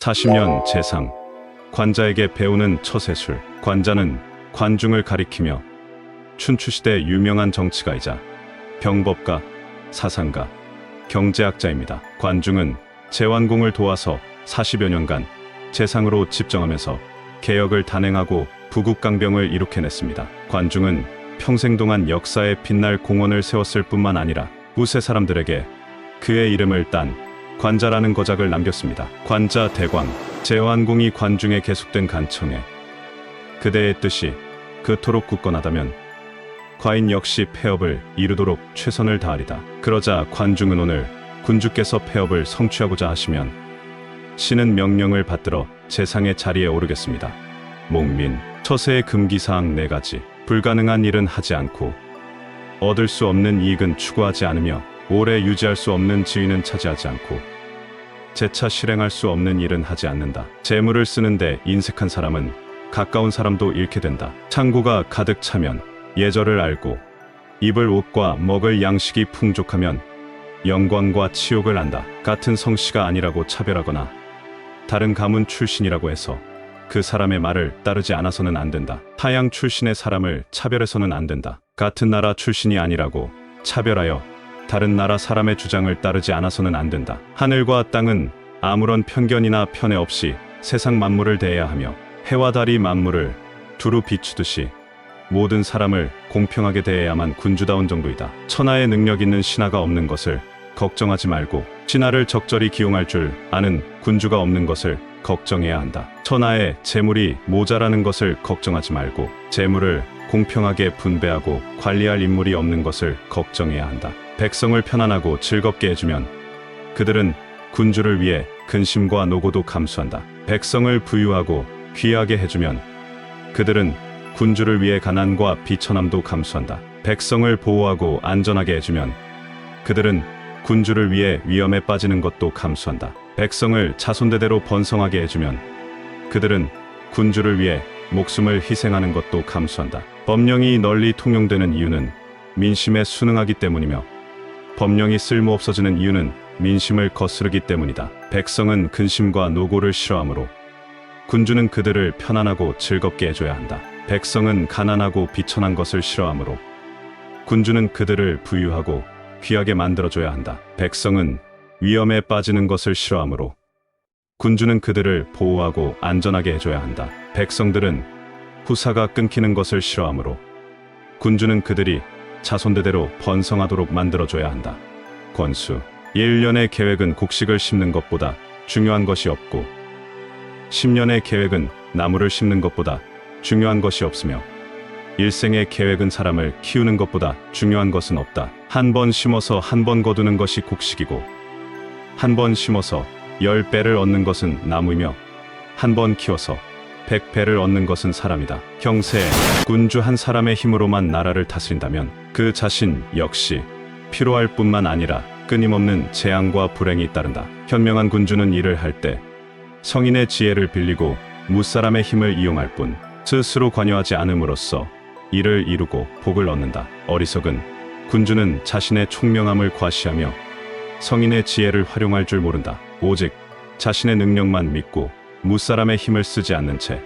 40년 재상, 관자에게 배우는 처세술. 관자는 관중을 가리키며 춘추시대 유명한 정치가이자 병법가, 사상가, 경제학자입니다. 관중은 제왕공을 도와서 40여 년간 재상으로 집정하면서 개혁을 단행하고 부국강병을 이룩해냈습니다. 관중은 평생 동안 역사에 빛날 공헌을 세웠을 뿐만 아니라 후세 사람들에게 그의 이름을 딴 관자라는 거작을 남겼습니다. 관자 대광, 제왕공이 관중에 계속된 간청에 그대의 뜻이 그토록 굳건하다면 과인 역시 폐업을 이루도록 최선을 다하리다. 그러자 관중은 오늘 군주께서 폐업을 성취하고자 하시면 신은 명령을 받들어 재상의 자리에 오르겠습니다. 목민, 처세의 금기사항 4가지. 불가능한 일은 하지 않고 얻을 수 없는 이익은 추구하지 않으며 오래 유지할 수 없는 지위는 차지하지 않고 재차 실행할 수 없는 일은 하지 않는다. 재물을 쓰는데 인색한 사람은 가까운 사람도 잃게 된다. 창고가 가득 차면 예절을 알고 입을 옷과 먹을 양식이 풍족하면 영광과 치욕을 안다. 같은 성씨가 아니라고 차별하거나 다른 가문 출신이라고 해서 그 사람의 말을 따르지 않아서는 안 된다. 타양 출신의 사람을 차별해서는 안 된다. 같은 나라 출신이 아니라고 차별하여 다른 나라 사람의 주장을 따르지 않아서는 안 된다. 하늘과 땅은 아무런 편견이나 편애 없이 세상 만물을 대해야 하며 해와 달이 만물을 두루 비추듯이 모든 사람을 공평하게 대해야만 군주다운 정도이다. 천하에 능력 있는 신하가 없는 것을 걱정하지 말고 신하를 적절히 기용할 줄 아는 군주가 없는 것을 걱정해야 한다. 천하에 재물이 모자라는 것을 걱정하지 말고 재물을 공평하게 분배하고 관리할 인물이 없는 것을 걱정해야 한다. 백성을 편안하고 즐겁게 해주면 그들은 군주를 위해 근심과 노고도 감수한다. 백성을 부유하고 귀하게 해주면 그들은 군주를 위해 가난과 비천함도 감수한다. 백성을 보호하고 안전하게 해주면 그들은 군주를 위해 위험에 빠지는 것도 감수한다. 백성을 자손대대로 번성하게 해주면 그들은 군주를 위해 목숨을 희생하는 것도 감수한다. 법령이 널리 통용되는 이유는 민심에 순응하기 때문이며 법령이 쓸모 없어지는 이유는 민심을 거스르기 때문이다. 백성은 근심과 노고를 싫어하므로 군주는 그들을 편안하고 즐겁게 해줘야 한다. 백성은 가난하고 비천한 것을 싫어하므로 군주는 그들을 부유하고 귀하게 만들어줘야 한다. 백성은 위험에 빠지는 것을 싫어하므로 군주는 그들을 보호하고 안전하게 해줘야 한다. 백성들은 후사가 끊기는 것을 싫어하므로 군주는 그들이 자손대대로 번성하도록 만들어줘야 한다. 권수, 1년의 계획은 곡식을 심는 것보다 중요한 것이 없고 10년의 계획은 나무를 심는 것보다 중요한 것이 없으며 일생의 계획은 사람을 키우는 것보다 중요한 것은 없다. 한 번 심어서 한 번 거두는 것이 곡식이고 한 번 심어서 10배를 얻는 것은 나무이며 한 번 키워서 100배를 얻는 것은 사람이다. 경세, 군주 한 사람의 힘으로만 나라를 다스린다면 그 자신 역시 피로할 뿐만 아니라 끊임없는 재앙과 불행이 따른다. 현명한 군주는 일을 할 때 성인의 지혜를 빌리고 무사람의 힘을 이용할 뿐 스스로 관여하지 않음으로써 일을 이루고 복을 얻는다. 어리석은 군주는 자신의 총명함을 과시하며 성인의 지혜를 활용할 줄 모른다. 오직 자신의 능력만 믿고 무사람의 힘을 쓰지 않는 채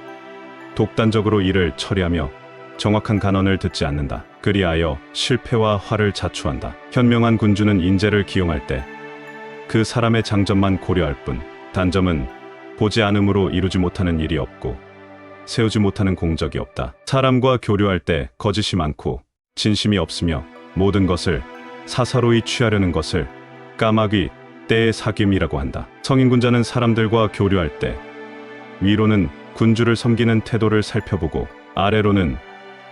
독단적으로 일을 처리하며 정확한 간언을 듣지 않는다. 그리하여 실패와 화를 자초한다. 현명한 군주는 인재를 기용할 때 그 사람의 장점만 고려할 뿐 단점은 보지 않음으로 이루지 못하는 일이 없고 세우지 못하는 공적이 없다. 사람과 교류할 때 거짓이 많고 진심이 없으며 모든 것을 사사로이 취하려는 것을 까마귀 때의 사귐이라고 한다. 성인군자는 사람들과 교류할 때 위로는 군주를 섬기는 태도를 살펴보고 아래로는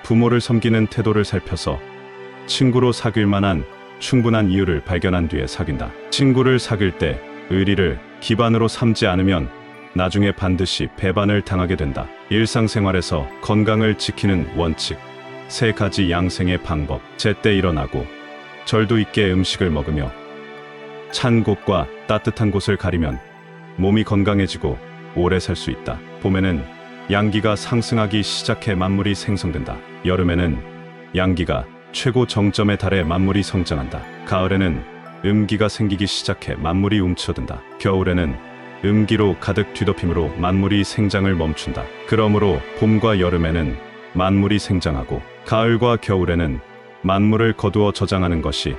부모를 섬기는 태도를 살펴서 친구로 사귈 만한 충분한 이유를 발견한 뒤에 사귄다. 친구를 사귈 때 의리를 기반으로 삼지 않으면 나중에 반드시 배반을 당하게 된다. 일상생활에서 건강을 지키는 원칙 3가지 양생의 방법. 제때 일어나고 절도 있게 음식을 먹으며 찬 곳과 따뜻한 곳을 가리면 몸이 건강해지고 오래 살 수 있다. 봄에는 양기가 상승하기 시작해 만물이 생성된다. 여름에는 양기가 최고 정점에 달해 만물이 성장한다. 가을에는 음기가 생기기 시작해 만물이 움츠러든다. 겨울에는 음기로 가득 뒤덮임으로 만물이 생장을 멈춘다. 그러므로 봄과 여름에는 만물이 생장하고 가을과 겨울에는 만물을 거두어 저장하는 것이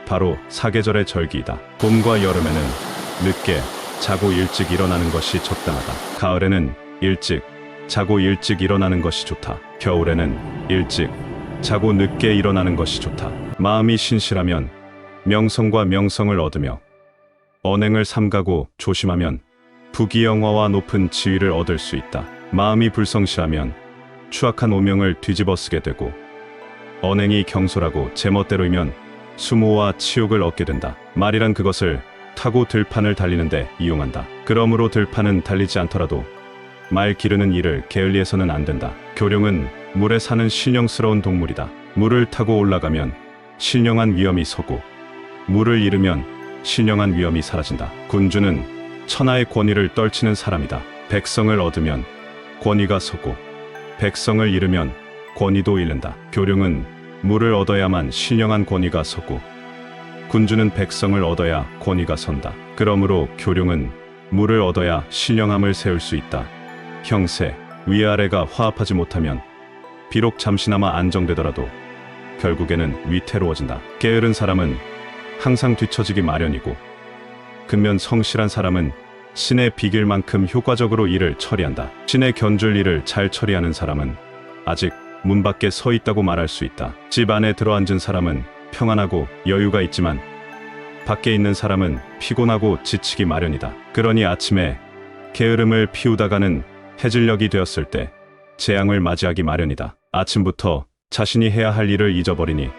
바로 사계절의 절기이다. 봄과 여름에는 늦게 자고 일찍 일어나는 것이 적당하다. 가을에는 일찍 자고 일찍 일어나는 것이 좋다. 겨울에는 일찍 자고 늦게 일어나는 것이 좋다. 마음이 신실하면 명성과 명성을 얻으며 언행을 삼가고 조심하면 부귀영화와 높은 지위를 얻을 수 있다. 마음이 불성실하면 추악한 오명을 뒤집어쓰게 되고 언행이 경솔하고 제멋대로이면 수모와 치욕을 얻게 된다. 말이란 그것을 타고 들판을 달리는데 이용한다. 그러므로 들판은 달리지 않더라도 말 기르는 일을 게을리해서는 안 된다. 교룡은 물에 사는 신령스러운 동물이다. 물을 타고 올라가면 신령한 위엄이 서고 물을 잃으면 신령한 위엄이 사라진다. 군주는 천하의 권위를 떨치는 사람이다. 백성을 얻으면 권위가 서고 백성을 잃으면 권위도 잃는다. 교룡은 물을 얻어야만 신령한 권위가 서고 군주는 백성을 얻어야 권위가 선다. 그러므로 교룡은 물을 얻어야 신령함을 세울 수 있다. 형세, 위아래가 화합하지 못하면 비록 잠시나마 안정되더라도 결국에는 위태로워진다. 게으른 사람은 항상 뒤처지기 마련이고 근면 성실한 사람은 신의 비길 만큼 효과적으로 일을 처리한다. 신의 견줄 일을 잘 처리하는 사람은 아직 문 밖에 서 있다고 말할 수 있다. 집 안에 들어앉은 사람은 평안하고 여유가 있지만 밖에 있는 사람은 피곤하고 지치기 마련이다. 그러니 아침에 게으름을 피우다가는 해질녘이 되었을 때 재앙을 맞이하기 마련이다. 아침부터 자신이 해야 할 일을 잊어버리니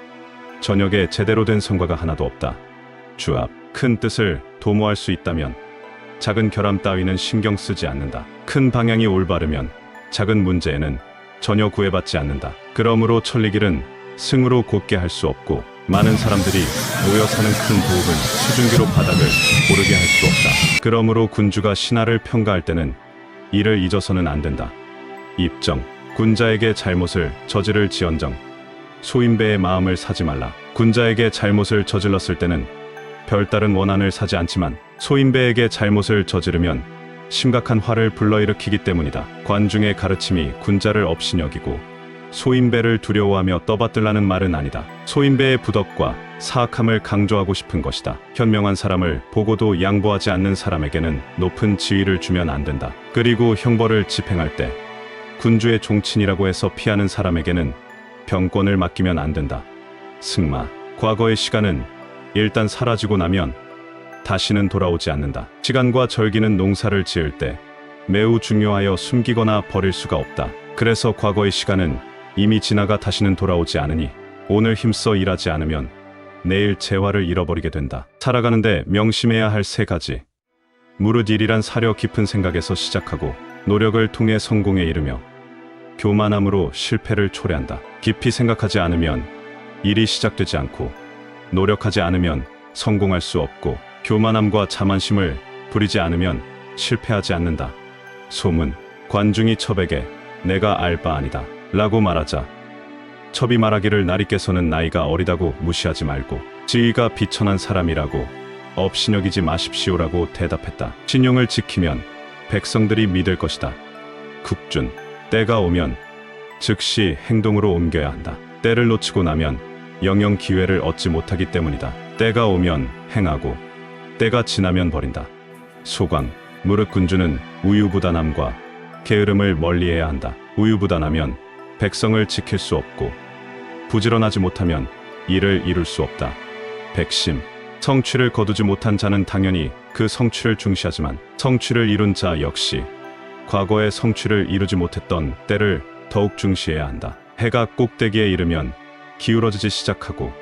저녁에 제대로 된 성과가 하나도 없다. 주압, 큰 뜻을 도모할 수 있다면 작은 결함 따위는 신경 쓰지 않는다. 큰 방향이 올바르면 작은 문제에는 전혀 구애받지 않는다. 그러므로 천리길은 승으로 곧게 할 수 없고 많은 사람들이 모여 사는 큰 도읍은 수증기로 바닥을 고르게 할 수 없다. 그러므로 군주가 신하를 평가할 때는 이를 잊어서는 안 된다. 입정, 군자에게 잘못을 저지를지언정 소인배의 마음을 사지 말라. 군자에게 잘못을 저질렀을 때는 별다른 원한을 사지 않지만 소인배에게 잘못을 저지르면 심각한 화를 불러일으키기 때문이다. 관중의 가르침이 군자를 업신여기고 소인배를 두려워하며 떠받들라는 말은 아니다. 소인배의 부덕과 사악함을 강조하고 싶은 것이다. 현명한 사람을 보고도 양보하지 않는 사람에게는 높은 지위를 주면 안 된다. 그리고 형벌을 집행할 때 군주의 종친이라고 해서 피하는 사람에게는 병권을 맡기면 안 된다. 승마, 과거의 시간은 일단 사라지고 나면 다시는 돌아오지 않는다. 시간과 절기는 농사를 지을 때 매우 중요하여 숨기거나 버릴 수가 없다. 그래서 과거의 시간은 이미 지나가 다시는 돌아오지 않으니 오늘 힘써 일하지 않으면 내일 재화를 잃어버리게 된다. 살아가는데 명심해야 할 세 가지. 무릇 일이란 사려 깊은 생각에서 시작하고 노력을 통해 성공에 이르며 교만함으로 실패를 초래한다. 깊이 생각하지 않으면 일이 시작되지 않고 노력하지 않으면 성공할 수 없고 교만함과 자만심을 부리지 않으면 실패하지 않는다. 소문, 관중이 첩에게 내가 알 바 아니다 라고 말하자 첩이 말하기를 나리께서는 나이가 어리다고 무시하지 말고 지위가 비천한 사람이라고 업신여기지 마십시오라고 대답했다. 신용을 지키면 백성들이 믿을 것이다. 국준, 때가 오면 즉시 행동으로 옮겨야 한다. 때를 놓치고 나면 영영 기회를 얻지 못하기 때문이다. 때가 오면 행하고 때가 지나면 버린다. 소광, 무릇 군주는 우유부단함과 게으름을 멀리해야 한다. 우유부단하면 백성을 지킬 수 없고 부지런하지 못하면 일을 이룰 수 없다. 백심, 성취를 거두지 못한 자는 당연히 그 성취를 중시하지만 성취를 이룬 자 역시 과거의 성취를 이루지 못했던 때를 더욱 중시해야 한다. 해가 꼭대기에 이르면 기울어지기 시작하고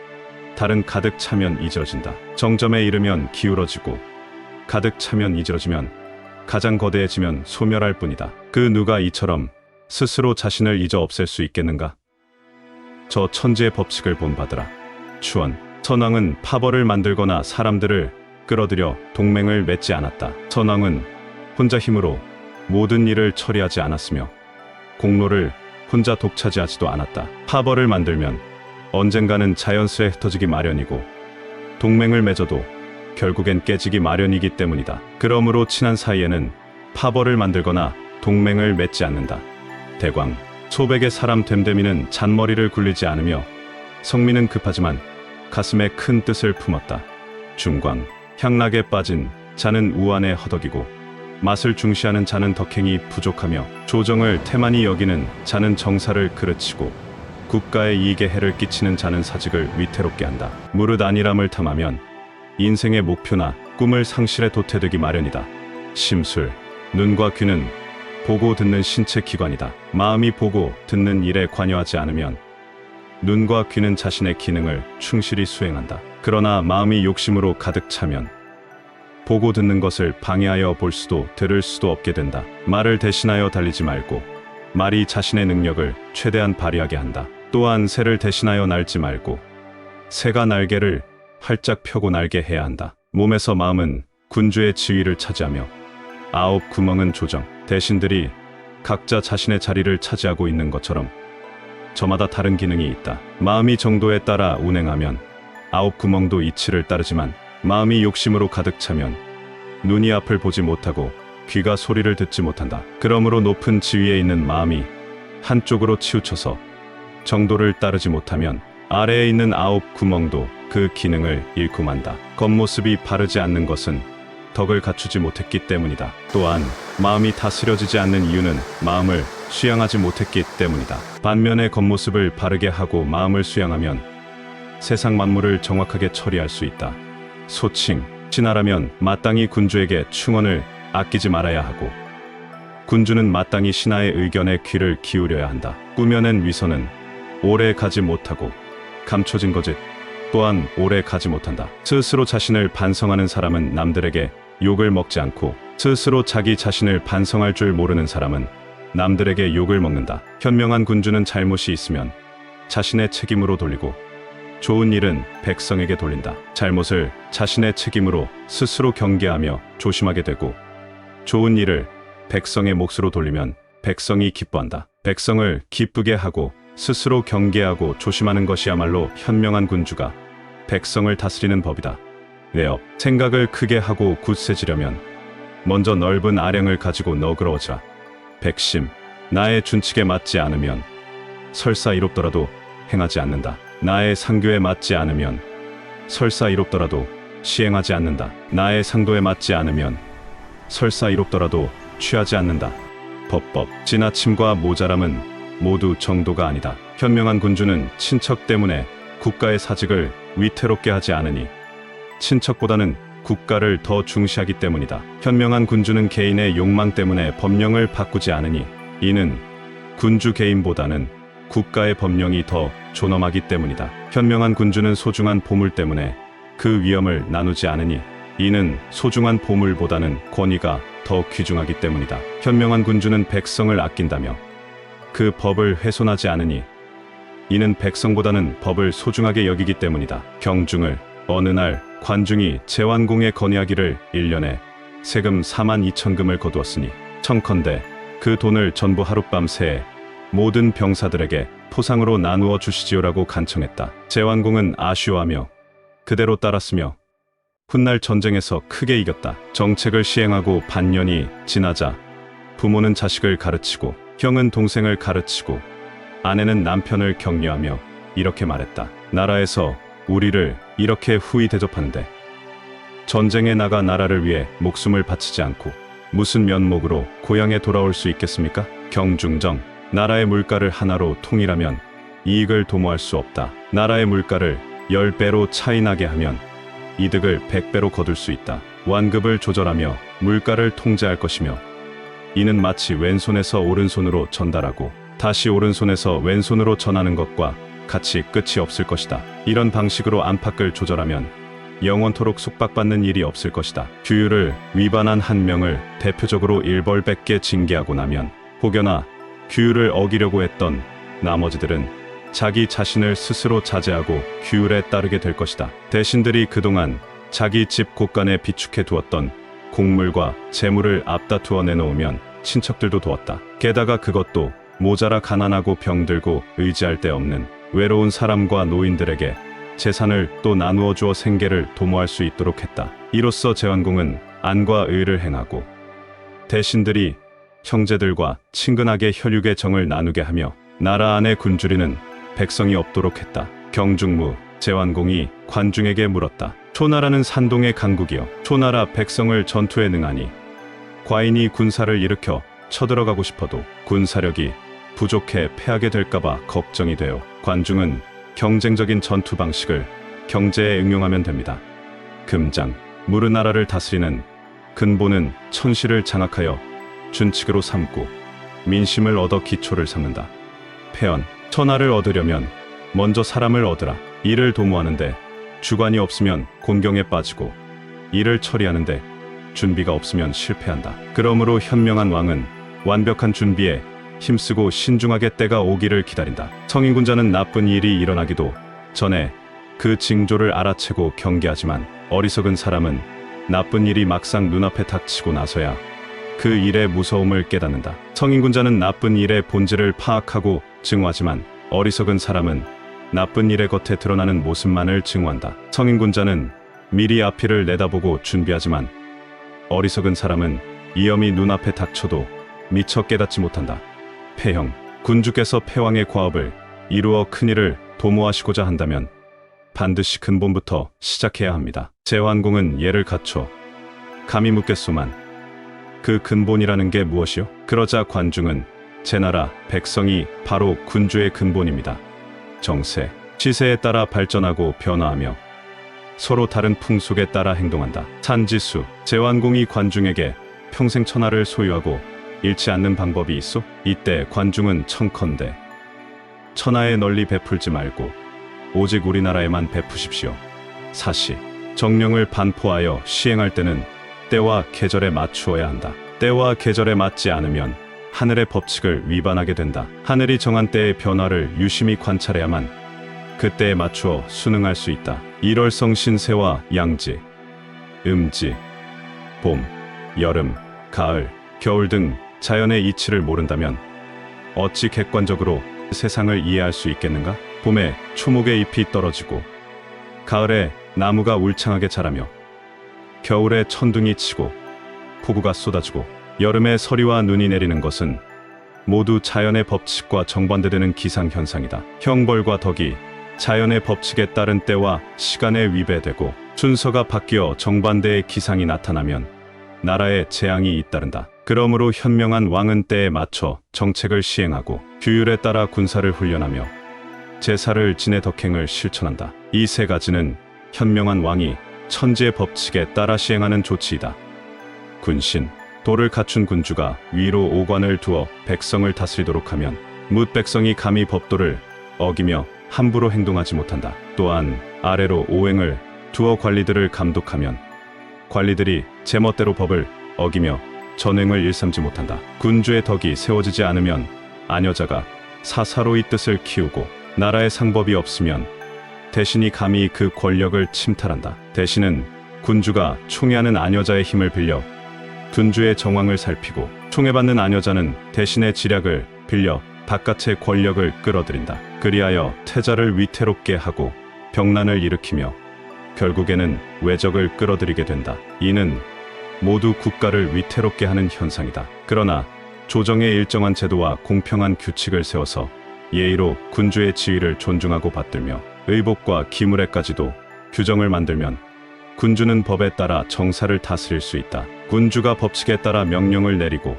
달은 가득 차면 이지러진다. 정점에 이르면 기울어지고 가득 차면 이지러지면 가장 거대해지면 소멸할 뿐이다. 그 누가 이처럼 스스로 자신을 잊어 없앨 수 있겠는가? 저 천지의 법칙을 본받으라. 추원, 선왕은 파벌을 만들거나 사람들을 끌어들여 동맹을 맺지 않았다. 선왕은 혼자 힘으로 모든 일을 처리하지 않았으며 공로를 혼자 독차지하지도 않았다. 파벌을 만들면 언젠가는 자연스레 흩어지기 마련이고 동맹을 맺어도 결국엔 깨지기 마련이기 때문이다. 그러므로 친한 사이에는 파벌을 만들거나 동맹을 맺지 않는다. 대광, 소백의 사람 됨됨이는 잔머리를 굴리지 않으며 성미는 급하지만 가슴에 큰 뜻을 품었다. 중광, 향락에 빠진 자는 우안에 허덕이고 맛을 중시하는 자는 덕행이 부족하며 조정을 태만히 여기는 자는 정사를 그르치고 국가의 이익에 해를 끼치는 자는 사직을 위태롭게 한다. 무릇 안일함을 탐하면 인생의 목표나 꿈을 상실해 도태되기 마련이다. 심술, 눈과 귀는 보고 듣는 신체 기관이다. 마음이 보고 듣는 일에 관여하지 않으면 눈과 귀는 자신의 기능을 충실히 수행한다. 그러나 마음이 욕심으로 가득 차면 보고 듣는 것을 방해하여 볼 수도 들을 수도 없게 된다. 말을 대신하여 달리지 말고 말이 자신의 능력을 최대한 발휘하게 한다. 또한 새를 대신하여 날지 말고 새가 날개를 활짝 펴고 날게 해야 한다. 몸에서 마음은 군주의 지위를 차지하며 9 구멍은 조정, 대신들이 각자 자신의 자리를 차지하고 있는 것처럼 저마다 다른 기능이 있다. 마음이 정도에 따라 운행하면 9 구멍도 이치를 따르지만 마음이 욕심으로 가득 차면 눈이 앞을 보지 못하고 귀가 소리를 듣지 못한다. 그러므로 높은 지위에 있는 마음이 한쪽으로 치우쳐서 정도를 따르지 못하면 아래에 있는 9 구멍도 그 기능을 잃고 만다. 겉모습이 바르지 않는 것은 덕을 갖추지 못했기 때문이다. 또한 마음이 다스려지지 않는 이유는 마음을 수양하지 못했기 때문이다. 반면에 겉모습을 바르게 하고 마음을 수양하면 세상 만물을 정확하게 처리할 수 있다. 소칭, 신하라면 마땅히 군주에게 충언을 아끼지 말아야 하고 군주는 마땅히 신하의 의견에 귀를 기울여야 한다. 꾸며낸 위선은 오래 가지 못하고 감춰진 거짓 또한 오래 가지 못한다. 스스로 자신을 반성하는 사람은 남들에게 욕을 먹지 않고 스스로 자기 자신을 반성할 줄 모르는 사람은 남들에게 욕을 먹는다. 현명한 군주는 잘못이 있으면 자신의 책임으로 돌리고 좋은 일은 백성에게 돌린다. 잘못을 자신의 책임으로 스스로 경계하며 조심하게 되고 좋은 일을 백성의 몫으로 돌리면 백성이 기뻐한다. 백성을 기쁘게 하고 스스로 경계하고 조심하는 것이야말로 현명한 군주가 백성을 다스리는 법이다. 뇌업, 생각을 크게 하고 굳세지려면 먼저 넓은 아량을 가지고 너그러워지라. 백심, 나의 준칙에 맞지 않으면 설사 이롭더라도 행하지 않는다. 나의 상교에 맞지 않으면 설사 이롭더라도 시행하지 않는다. 나의 상도에 맞지 않으면 설사 이롭더라도 취하지 않는다. 법법, 지나침과 모자람은 모두 정도가 아니다. 현명한 군주는 친척 때문에 국가의 사직을 위태롭게 하지 않으니 친척보다는 국가를 더 중시하기 때문이다. 현명한 군주는 개인의 욕망 때문에 법령을 바꾸지 않으니 이는 군주 개인보다는 국가의 법령이 더 존엄하기 때문이다. 현명한 군주는 소중한 보물 때문에 그 위엄을 나누지 않으니 이는 소중한 보물보다는 권위가 더 귀중하기 때문이다. 현명한 군주는 백성을 아낀다며 그 법을 훼손하지 않으니 이는 백성보다는 법을 소중하게 여기기 때문이다. 경중을 어느 날 관중이 제완공에 건의하기를 1년에 세금 42,000금을 거두었으니 청컨대 그 돈을 전부 하룻밤 새에 모든 병사들에게 포상으로 나누어 주시지요라고 간청했다. 제완공은 아쉬워하며 그대로 따랐으며 훗날 전쟁에서 크게 이겼다. 정책을 시행하고 반년이 지나자 부모는 자식을 가르치고 형은 동생을 가르치고 아내는 남편을 격려하며 이렇게 말했다. 나라에서 우리를 이렇게 후히 대접하는데 전쟁에 나가 나라를 위해 목숨을 바치지 않고 무슨 면목으로 고향에 돌아올 수 있겠습니까? 경중정, 나라의 물가를 하나로 통일하면 이익을 도모할 수 없다. 나라의 물가를 10배로 차이 나게 하면 이득을 100배로 거둘 수 있다. 완급을 조절하며 물가를 통제할 것이며 이는 마치 왼손에서 오른손으로 전달하고 다시 오른손에서 왼손으로 전하는 것과 같이 끝이 없을 것이다. 이런 방식으로 안팎을 조절하면 영원토록 속박받는 일이 없을 것이다. 규율을 위반한 한 명을 대표적으로 일벌백계 징계하고 나면 혹여나 규율을 어기려고 했던 나머지들은 자기 자신을 스스로 자제하고 규율에 따르게 될 것이다. 대신들이 그동안 자기 집 곳간에 비축해 두었던 곡물과 재물을 앞다투어 내놓으면 친척들도 도왔다. 게다가 그것도 모자라 가난하고 병들고 의지할 데 없는 외로운 사람과 노인들에게 재산을 또 나누어 주어 생계를 도모할 수 있도록 했다. 이로써 제왕공은 안과 의를 행하고 대신들이 형제들과 친근하게 혈육의 정을 나누게 하며 나라 안에 굶주리는 백성이 없도록 했다. 경중무 제왕공이 관중에게 물었다. 초나라는 산동의 강국이여 초나라 백성을 전투에 능하니 과인이 군사를 일으켜 쳐들어가고 싶어도 군사력이 부족해 패하게 될까봐 걱정이 돼요. 관중은 경쟁적인 전투 방식을 경제에 응용하면 됩니다. 금장, 무르나라를 다스리는 근본은 천시를 장악하여 준칙으로 삼고 민심을 얻어 기초를 삼는다. 폐언, 천하를 얻으려면 먼저 사람을 얻으라. 이를 도모하는데 주관이 없으면 곤경에 빠지고 이를 처리하는데 준비가 없으면 실패한다. 그러므로 현명한 왕은 완벽한 준비에 힘쓰고 신중하게 때가 오기를 기다린다. 성인군자는 나쁜 일이 일어나기도 전에 그 징조를 알아채고 경계하지만 어리석은 사람은 나쁜 일이 막상 눈앞에 닥치고 나서야 그 일의 무서움을 깨닫는다. 성인군자는 나쁜 일의 본질을 파악하고 증오하지만 어리석은 사람은 나쁜 일의 겉에 드러나는 모습만을 증오한다. 성인군자는 미리 앞일을 내다보고 준비하지만 어리석은 사람은 위험이 눈앞에 닥쳐도 미처 깨닫지 못한다. 폐형, 군주께서 패왕의 과업을 이루어 큰일을 도모하시고자 한다면 반드시 근본부터 시작해야 합니다. 제왕공은 예를 갖춰 감히 묻겠소만 그 근본이라는 게 무엇이요? 그러자 관중은 제나라 백성이 바로 군주의 근본입니다. 정세, 시세에 따라 발전하고 변화하며 서로 다른 풍속에 따라 행동한다. 산지수, 제왕공이 관중에게 평생 천하를 소유하고 잃지 않는 방법이 있어? 이때 관중은 청컨대 천하에 널리 베풀지 말고 오직 우리나라에만 베푸십시오. 사시, 정령을 반포하여 시행할 때는 때와 계절에 맞추어야 한다. 때와 계절에 맞지 않으면 하늘의 법칙을 위반하게 된다. 하늘이 정한 때의 변화를 유심히 관찰해야만 그때에 맞추어 순응할 수 있다. 일월성 신세와 양지, 음지, 봄, 여름, 가을, 겨울 등 자연의 이치를 모른다면 어찌 객관적으로 세상을 이해할 수 있겠는가? 봄에 초목의 잎이 떨어지고 가을에 나무가 울창하게 자라며 겨울에 천둥이 치고 폭우가 쏟아지고 여름에 서리와 눈이 내리는 것은 모두 자연의 법칙과 정반대되는 기상현상이다. 형벌과 덕이 자연의 법칙에 따른 때와 시간에 위배되고 순서가 바뀌어 정반대의 기상이 나타나면 나라에 재앙이 잇따른다. 그러므로 현명한 왕은 때에 맞춰 정책을 시행하고 규율에 따라 군사를 훈련하며 제사를 지내 덕행을 실천한다. 이 세 가지는 현명한 왕이 천지의 법칙에 따라 시행하는 조치이다. 군신, 도를 갖춘 군주가 위로 오관을 두어 백성을 다스리도록 하면 뭇 백성이 감히 법도를 어기며 함부로 행동하지 못한다. 또한 아래로 오행을 두어 관리들을 감독하면 관리들이 제멋대로 법을 어기며 전횡을 일삼지 못한다. 군주의 덕이 세워지지 않으면 아녀자가 사사로이 뜻을 키우고 나라에 상법이 없으면 대신이 감히 그 권력을 침탈한다. 대신은 군주가 총애하는 아녀자의 힘을 빌려 군주의 정황을 살피고 총애받는 아녀자는 대신의 지략을 빌려 바깥의 권력을 끌어들인다. 그리하여 태자를 위태롭게 하고 병난을 일으키며 결국에는 외적을 끌어들이게 된다. 이는 모두 국가를 위태롭게 하는 현상이다. 그러나 조정의 일정한 제도와 공평한 규칙을 세워서 예의로 군주의 지위를 존중하고 받들며 의복과 기물에까지도 규정을 만들면 군주는 법에 따라 정사를 다스릴 수 있다. 군주가 법칙에 따라 명령을 내리고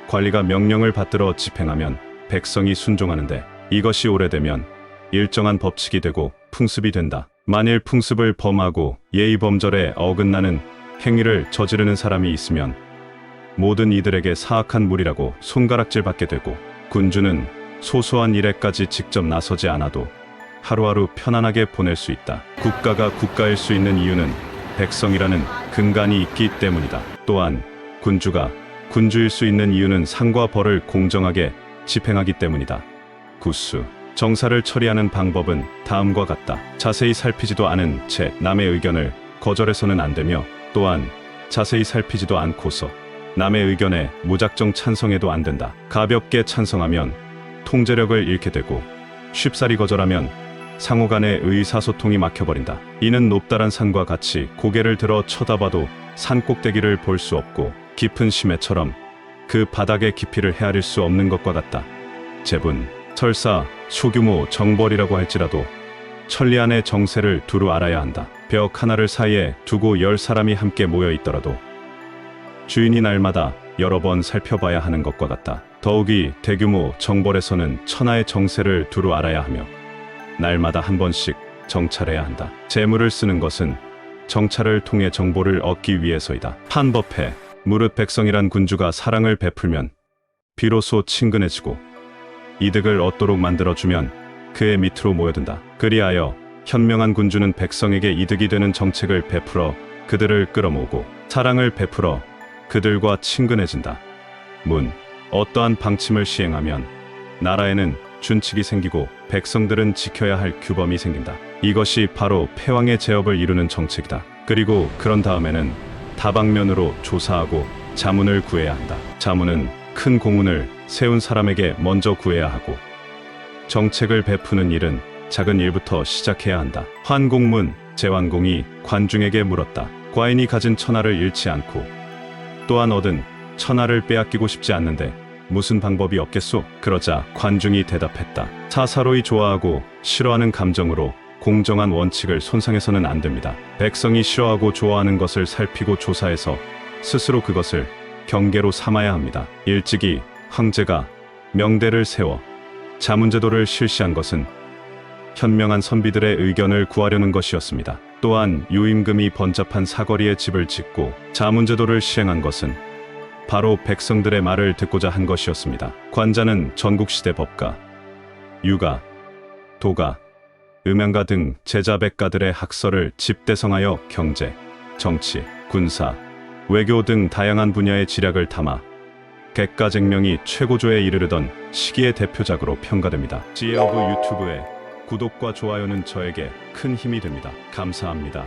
관리가 명령을 받들어 집행하면 백성이 순종하는데 이것이 오래되면 일정한 법칙이 되고 풍습이 된다. 만일 풍습을 범하고 예의범절에 어긋나는 행위를 저지르는 사람이 있으면 모든 이들에게 사악한 무리라고 손가락질 받게 되고 군주는 소소한 일에까지 직접 나서지 않아도 하루하루 편안하게 보낼 수 있다. 국가가 국가일 수 있는 이유는 백성이라는 근간이 있기 때문이다. 또한 군주가 군주일 수 있는 이유는 상과 벌을 공정하게 집행하기 때문이다. 구수, 정사를 처리하는 방법은 다음과 같다. 자세히 살피지도 않은 채 남의 의견을 거절해서는 안 되며 또한 자세히 살피지도 않고서 남의 의견에 무작정 찬성해도 안 된다. 가볍게 찬성하면 통제력을 잃게 되고 쉽사리 거절하면 상호 간의 의사소통이 막혀버린다. 이는 높다란 산과 같이 고개를 들어 쳐다봐도 산 꼭대기를 볼 수 없고 깊은 심해처럼 그 바닥의 깊이를 헤아릴 수 없는 것과 같다. 제분, 설사 소규모 정벌이라고 할지라도 천리 안의 정세를 두루 알아야 한다. 벽 하나를 사이에 두고 10사람이 함께 모여 있더라도 주인이 날마다 여러 번 살펴봐야 하는 것과 같다. 더욱이 대규모 정벌에서는 천하의 정세를 두루 알아야 하며 날마다 한 번씩 정찰해야 한다. 재물을 쓰는 것은 정찰을 통해 정보를 얻기 위해서이다. 판법해 무릇 백성이란 군주가 사랑을 베풀면 비로소 친근해지고 이득을 얻도록 만들어주면 그의 밑으로 모여든다. 그리하여 현명한 군주는 백성에게 이득이 되는 정책을 베풀어 그들을 끌어모으고 사랑을 베풀어 그들과 친근해진다. 문, 어떠한 방침을 시행하면 나라에는 준칙이 생기고 백성들은 지켜야 할 규범이 생긴다. 이것이 바로 패왕의 제업을 이루는 정책이다. 그리고 그런 다음에는 다방면으로 조사하고 자문을 구해야 한다. 자문은 큰 공훈을 세운 사람에게 먼저 구해야 하고 정책을 베푸는 일은 작은 일부터 시작해야 한다. 환공문, 제환공이 관중에게 물었다. 과인이 가진 천하를 잃지 않고 또한 얻은 천하를 빼앗기고 싶지 않는데 무슨 방법이 없겠소? 그러자 관중이 대답했다. 사사로이 좋아하고 싫어하는 감정으로 공정한 원칙을 손상해서는 안 됩니다. 백성이 싫어하고 좋아하는 것을 살피고 조사해서 스스로 그것을 경계로 삼아야 합니다. 일찍이 황제가 명대를 세워 자문제도를 실시한 것은 현명한 선비들의 의견을 구하려는 것이었습니다. 또한 유임금이 번잡한 사거리에 집을 짓고 자문제도를 시행한 것은 바로 백성들의 말을 듣고자 한 것이었습니다. 관자는 전국시대 법가, 유가, 도가, 음양가 등 제자백가들의 학설을 집대성하여 경제, 정치, 군사, 외교 등 다양한 분야의 지략을 담아 객가쟁명이 최고조에 이르르던 시기의 대표작으로 평가됩니다. 지혜어브 유튜브의 구독과 좋아요는 저에게 큰 힘이 됩니다. 감사합니다.